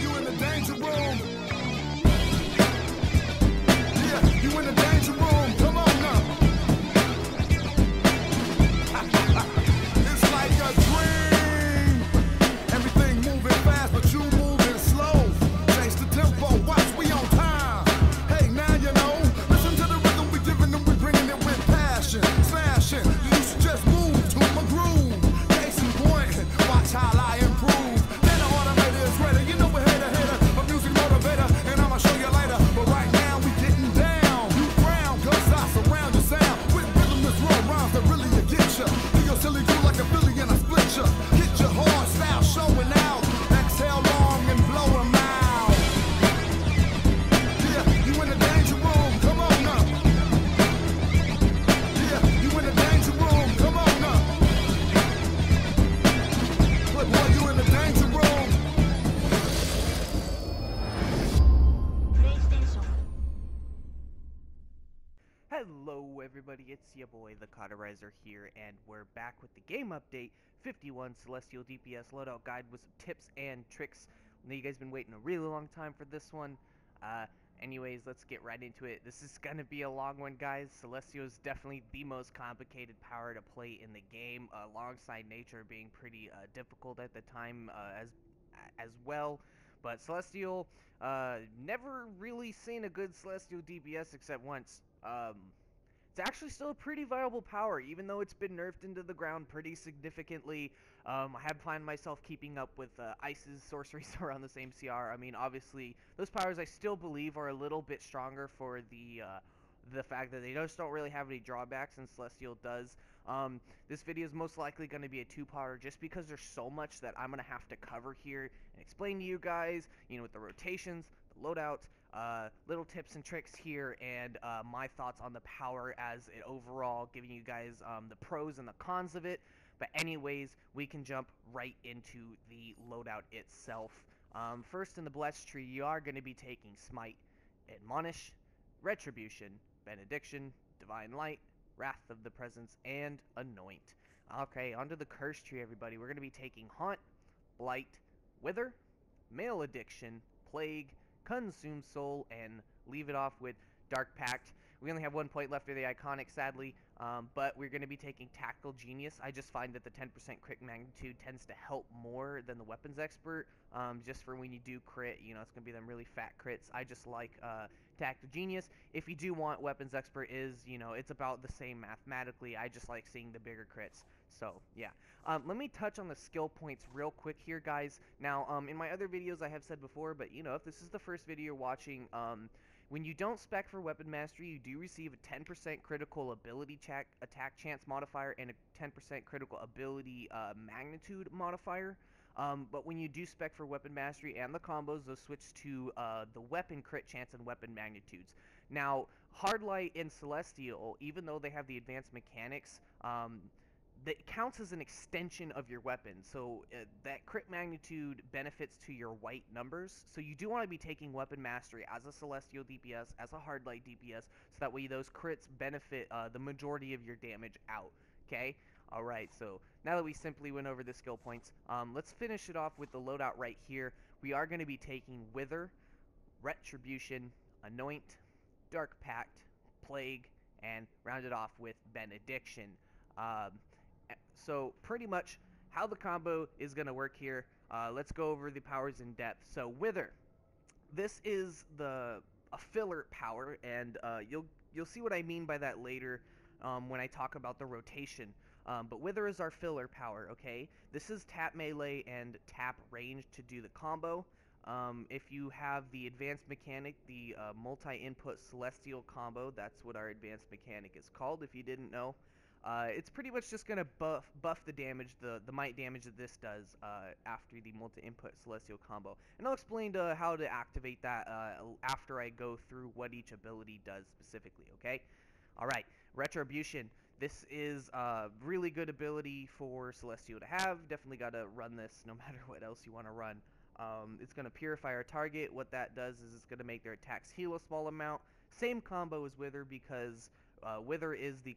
you in the danger room. Yeah, you in the danger room. Come on now. It's like a dream. Everything moving fast, but you moving slow. Chase the tempo, watch, we on time. Hey, now you know. Listen to the rhythm we giving them, we bringing it with passion. Smashing, you should just move to my groove. Case in point, watch how I improve. Then the automator is ready, you know we're hater, a music motivator, and I'ma show you later. But right now we getting down. You frown, cause I surround your sound with rhythm that's raw rhymes that really get ya. Do your silly groove like a Philly and I split ya. Hit your hard style showing out. Exhale long and blow 'em out. Yeah, you in the danger room, come on now. Yeah, you in the danger room, come on now. Look, boy, you in the danger room. Hello everybody, it's your boy the Cauterizer here, and we're back with the game update 51 Celestial DPS Loadout Guide with some tips and tricks. I know you guys been waiting a really long time for this one. Anyways, let's get right into it. This is gonna be a long one, guys. Celestial is definitely the most complicated power to play in the game, alongside Nature being pretty difficult at the time as well. But Celestial, never really seen a good Celestial DPS except once. It's actually still a pretty viable power, even though it's been nerfed into the ground pretty significantly. I have planned myself keeping up with Ice's sorceries around the same CR. I mean, obviously, those powers I still believe are a little bit stronger for the fact that they just don't really have any drawbacks, and Celestial does. This video is most likely going to be a two-parter just because there's so much that I'm going to have to cover here and explain to you guys, you know, with the rotations, the loadouts, little tips and tricks here, and my thoughts on the power as it overall, giving you guys the pros and the cons of it. But anyways, we can jump right into the loadout itself. First in the blessed tree, you are going to be taking Smite, Admonish, Retribution, Benediction, Divine Light, Wrath of the Presence, and Anoint. Okay, onto the curse tree, everybody. We're going to be taking Haunt, Blight, Wither, Malediction, Plague, Consume Soul, and leave it off with Dark Pact. We only have 1 point left for the iconic, sadly, but we're going to be taking Tactical Genius. I just find that the 10% crit magnitude tends to help more than the Weapons Expert, just for when you do crit, you know, it's going to be them really fat crits. I just like Tactical Genius. If you do want Weapons Expert, you know, it's about the same mathematically. I just like seeing the bigger crits. So, yeah. Let me touch on the skill points real quick here, guys. Now, in my other videos I have said before, but, you know, if this is the first video you're watching, when you don't spec for Weapon Mastery, you do receive a 10% critical ability attack chance modifier and a 10% critical ability magnitude modifier. But when you do spec for Weapon Mastery and the combos, those switch to the weapon crit chance and weapon magnitudes. Now, Hard Light and Celestial, even though they have the advanced mechanics, that counts as an extension of your weapon, so that crit magnitude benefits to your white numbers. So you do want to be taking Weapon Mastery as a Celestial DPS, as a Hard Light DPS, so that way those crits benefit the majority of your damage out, okay? Alright, so now that we simply went over the skill points, let's finish it off with the loadout right here. We are going to be taking Wither, Retribution, Anoint, Dark Pact, Plague, and round it off with Benediction. So pretty much how the combo is going to work here. Let's go over the powers in depth. So Wither, this is a filler power, and you'll see what I mean by that later when I talk about the rotation. But Wither is our filler power, okay? This is tap melee and tap range to do the combo. If you have the advanced mechanic, the multi-input Celestial combo, that's what our advanced mechanic is called, if you didn't know. It's pretty much just going to buff the damage, the might damage that this does after the multi-input Celestial combo. And I'll explain how to activate that after I go through what each ability does specifically, okay? Alright, Retribution. This is a really good ability for Celestial to have. Definitely got to run this no matter what else you want to run. It's going to purify our target. What that does is it's going to make their attacks heal a small amount. Same combo as Wither, because Wither is the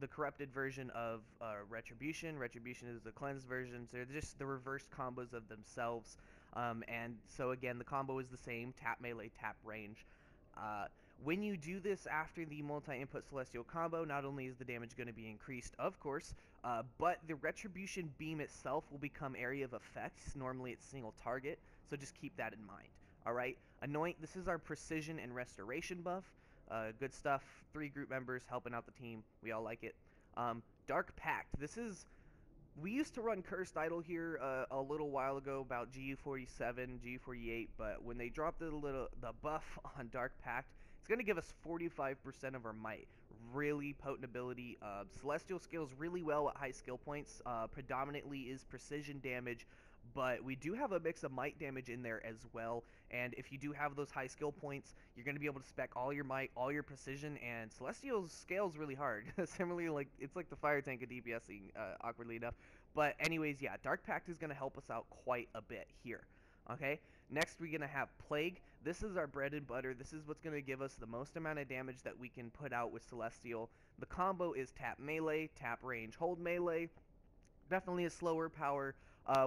corrupted version of Retribution. Retribution is the cleansed version, so they're just the reverse combos of themselves. And so again, the combo is the same: tap melee, tap range. When you do this after the multi-input Celestial combo, not only is the damage going to be increased, of course, but the Retribution beam itself will become area of effects. Normally it's single target, so just keep that in mind. Alright, Anoint, this is our precision and restoration buff. Good stuff. 3 group members helping out the team. We all like it. Dark Pact, this is... We used to run Cursed Idol here a little while ago, about GU47, GU48, but when they dropped the buff on Dark Pact, it's going to give us 45% of our might. Really potent ability. Celestial scales really well at high skill points. Predominantly is precision damage, but we do have a mix of might damage in there as well. And if you do have those high skill points, you're going to be able to spec all your might, all your precision, and Celestial scales really hard. Similarly, it's like the fire tank of DPSing, awkwardly enough. But anyways, yeah, Dark Pact is going to help us out quite a bit here. Okay, next we're going to have Plague. This is our bread and butter. This is what's going to give us the most amount of damage that we can put out with Celestial. The combo is tap melee, tap range, hold melee. Definitely a slower power.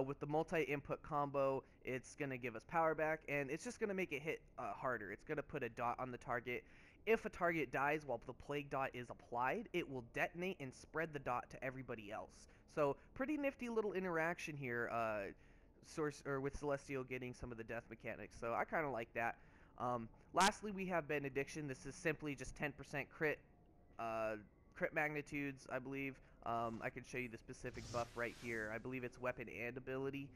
With the multi-input combo, it's going to give us power back, and it's just going to make it hit harder. It's going to put a dot on the target. If a target dies while the Plague dot is applied, it will detonate and spread the dot to everybody else. So, pretty nifty little interaction here, with Celestial getting some of the death mechanics, so I kind of like that. Lastly, we have Benediction. This is simply just 10% crit magnitudes, I believe. I can show you the specific buff right here. I believe it's weapon and ability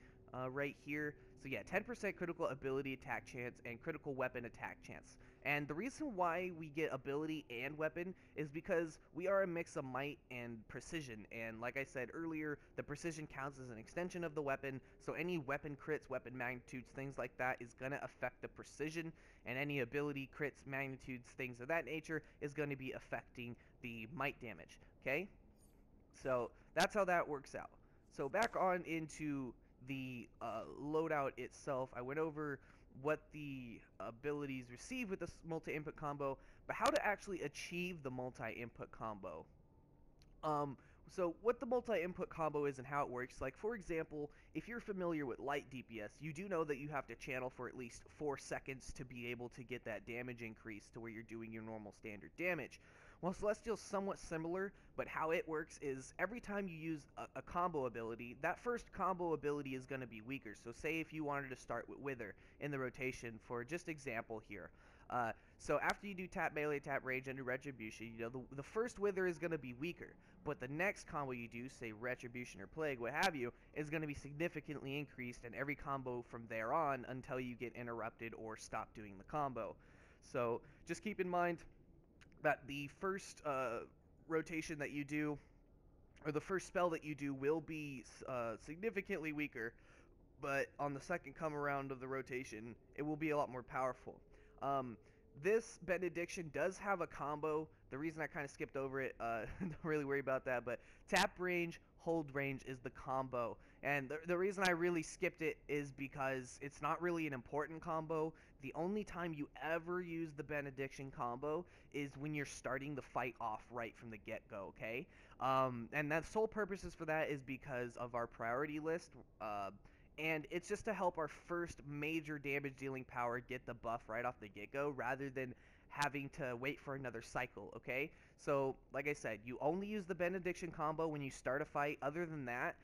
right here. So yeah, 10% critical ability attack chance and critical weapon attack chance. And the reason why we get ability and weapon is because we are a mix of might and precision. And like I said earlier, the precision counts as an extension of the weapon. So any weapon crits, weapon magnitudes, things like that is going to affect the precision. And any ability crits, magnitudes, things of that nature is going to be affecting the might damage. Okay? So that's how that works out. So back on into the loadout itself, I went over what the abilities receive with this multi-input combo, but how to actually achieve the multi-input combo. So what the multi-input combo is and how it works, like for example, if you're familiar with light DPS, you do know that you have to channel for at least 4 seconds to be able to get that damage increase to where you're doing your normal standard damage. Well, Celestial's somewhat similar, but how it works is every time you use a combo ability, that first combo ability is going to be weaker. So say if you wanted to start with Wither in the rotation for just example here. So after you do tap melee, tap range, and do retribution, you know, the first Wither is going to be weaker, but the next combo you do, say retribution or plague, what have you, is going to be significantly increased, and every combo from there on until you get interrupted or stop doing the combo. So just keep in mind that the first rotation that you do, or the first spell that you do, will be significantly weaker, but on the second come around of the rotation, it will be a lot more powerful. This Benediction does have a combo. The reason I kind of skipped over it, don't really worry about that, but tap range, hold range is the combo. And the reason I really skipped it is because it's not really an important combo. The only time you ever use the Benediction combo is when you're starting the fight off right from the get-go, okay? And the sole purposes for that is because of our priority list, and it's just to help our first major damage dealing power get the buff right off the get-go rather than having to wait for another cycle, okay? So, like I said, you only use the Benediction combo when you start a fight. Other than that,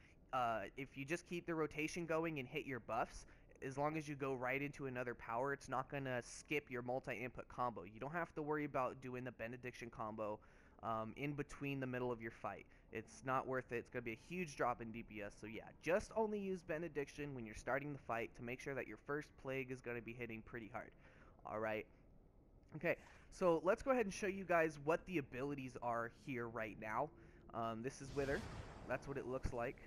if you just keep the rotation going and hit your buffs, as long as you go right into another power, it's not going to skip your multi-input combo. You don't have to worry about doing the Benediction combo in between the middle of your fight. It's not worth it. It's going to be a huge drop in DPS. So yeah, just only use Benediction when you're starting the fight to make sure that your first plague is going to be hitting pretty hard. Alright. Okay, so let's go ahead and show you guys what the abilities are here right now. This is Wither. That's what it looks like.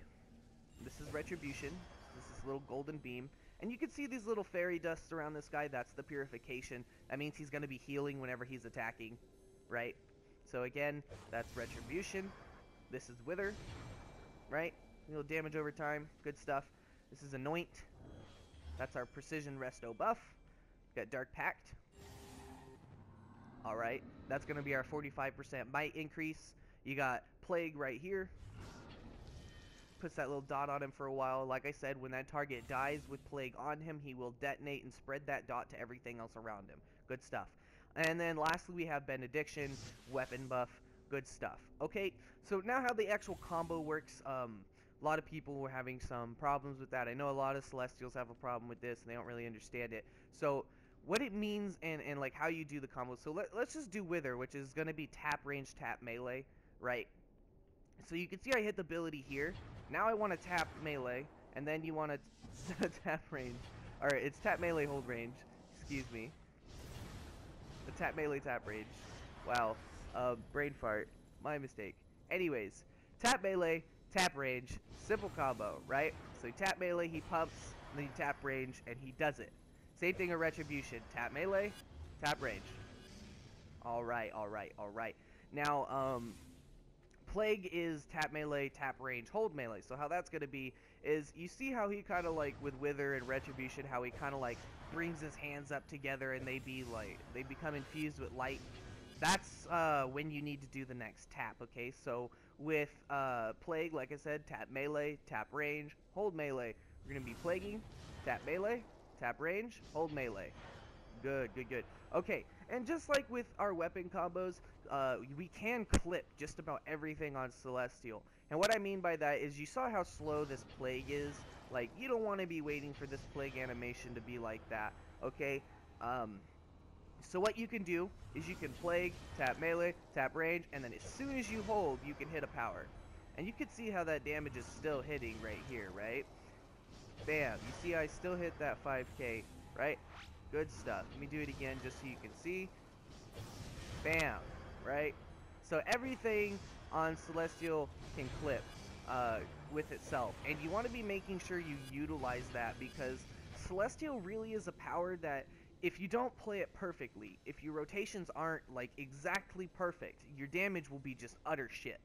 This is Retribution. This is little golden beam. And you can see these little fairy dusts around this guy. That's the purification. That means he's going to be healing whenever he's attacking, right? So again, that's Retribution. This is Wither, right? Little damage over time. Good stuff. This is Anoint. That's our Precision Resto buff. Got Dark Pact. Alright, that's going to be our 45% might increase. You got Plague right here. puts that little dot on him for a while. Like I said, when that target dies with Plague on him, he will detonate and spread that dot to everything else around him. Good stuff. And then lastly, we have Benediction, weapon buff, good stuff. Okay, so now how the actual combo works. A lot of people were having some problems with that. I know a lot of Celestials have a problem with this, and they don't really understand it. So what it means and like how you do the combo. So let's just do Wither, which is going to be tap range, tap melee, right? So you can see I hit the ability here. Now I want to tap melee, and then you want to tap range. Alright, it's tap melee, hold range. Excuse me. The tap melee, tap range. Wow. Brain fart. My mistake. Anyways, tap melee, tap range, simple combo, right? So you tap melee, he pumps, and then you tap range, and he does it. Same thing with Retribution. Tap melee, tap range. Alright, alright, alright. Now, Plague is tap melee, tap range, hold melee. So how that's going to be is, you see how he kind of like with Wither and Retribution, how he kind of like brings his hands up together and they become infused with light. That's when you need to do the next tap, okay? So with Plague, like I said, tap melee, tap range, hold melee. We're going to be plaguing, tap melee, tap range, hold melee. Good, good, good. Okay, and just like with our weapon combos, we can clip just about everything on Celestial. And what I mean by that is, you saw how slow this Plague is. Like, you don't want to be waiting for this Plague animation to be like that, okay? So what you can do is you can Plague, tap melee, tap range, and then as soon as you hold, you can hit a power. And you can see how that damage is still hitting right here, right? Bam, you see I still hit that 5k, right? Good stuff. Let me do it again just so you can see. Bam, right? So everything on Celestial can clip with itself. And you want to be making sure you utilize that, because Celestial really is a power that, if you don't play it perfectly, if your rotations aren't like exactly perfect, your damage will be just utter shit.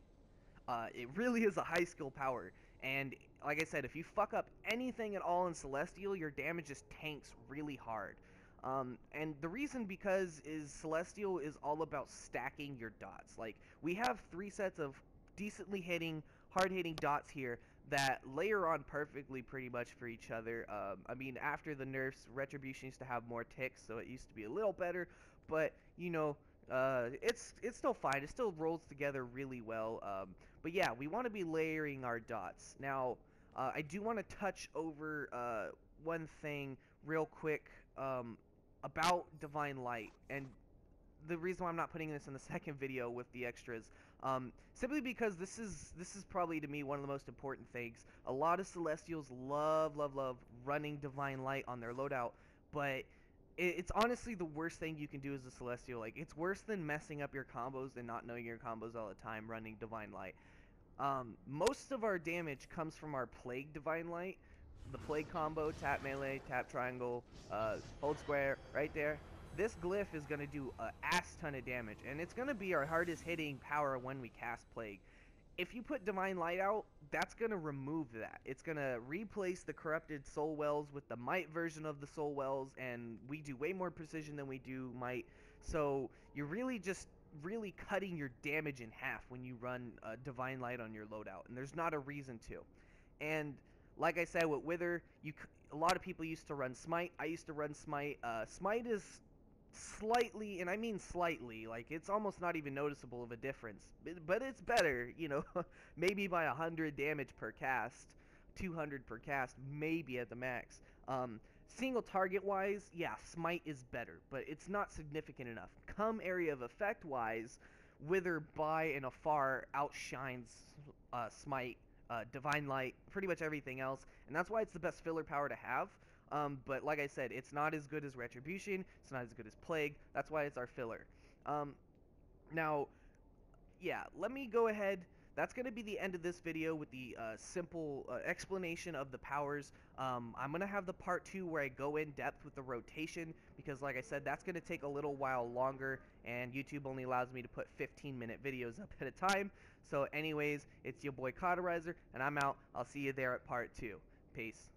It really is a high skill power. And like I said, if you fuck up anything at all in Celestial, your damage just tanks really hard. And the reason because is Celestial is all about stacking your dots. Like, we have 3 sets of decently hitting, hard hitting dots here that layer on perfectly pretty much for each other. I mean, after the nerfs, Retribution used to have more ticks, so it used to be a little better, but you know, it's still fine. It still rolls together really well. But yeah, we want to be layering our dots. Now, I do want to touch over one thing real quick about Divine Light, and the reason why I'm not putting this in the second video with the extras, simply because this is probably to me one of the most important things. A lot of Celestials love running Divine Light on their loadout, but it's honestly the worst thing you can do as a Celestial. Like, it's worse than messing up your combos and not knowing your combos all the time running Divine Light. Most of our damage comes from our Plague Divine Light. The Plague combo, tap melee, tap triangle, hold square, right there. This glyph is going to do an ass ton of damage, and it's going to be our hardest hitting power when we cast Plague. If you put Divine Light out, that's going to remove that. It's going to replace the corrupted Soul Wells with the Might version of the Soul Wells, and we do way more precision than we do Might. So you're really just cutting your damage in half when you run Divine Light on your loadout, and there's not a reason to. And like I said, with Wither, a lot of people used to run Smite. I used to run Smite. Smite is slightly, and I mean slightly, like, it's almost not even noticeable of a difference, but it's better, you know, maybe by 100 damage per cast, 200 per cast, maybe at the max. Single target wise, yeah, Smite is better, but it's not significant enough. Come area of effect wise, Wither by and afar outshines Smite, Divine Light, pretty much everything else, and that's why it's the best filler power to have. But like I said, it's not as good as Retribution, it's not as good as Plague, that's why it's our filler. Now, yeah, let me go ahead. That's going to be the end of this video with the simple explanation of the powers. I'm going to have the part 2 where I go in depth with the rotation, because like I said, that's going to take a little while longer, and YouTube only allows me to put 15-minute videos up at a time. So anyways, it's your boy Cauterizer, and I'm out. I'll see you there at part 2. Peace.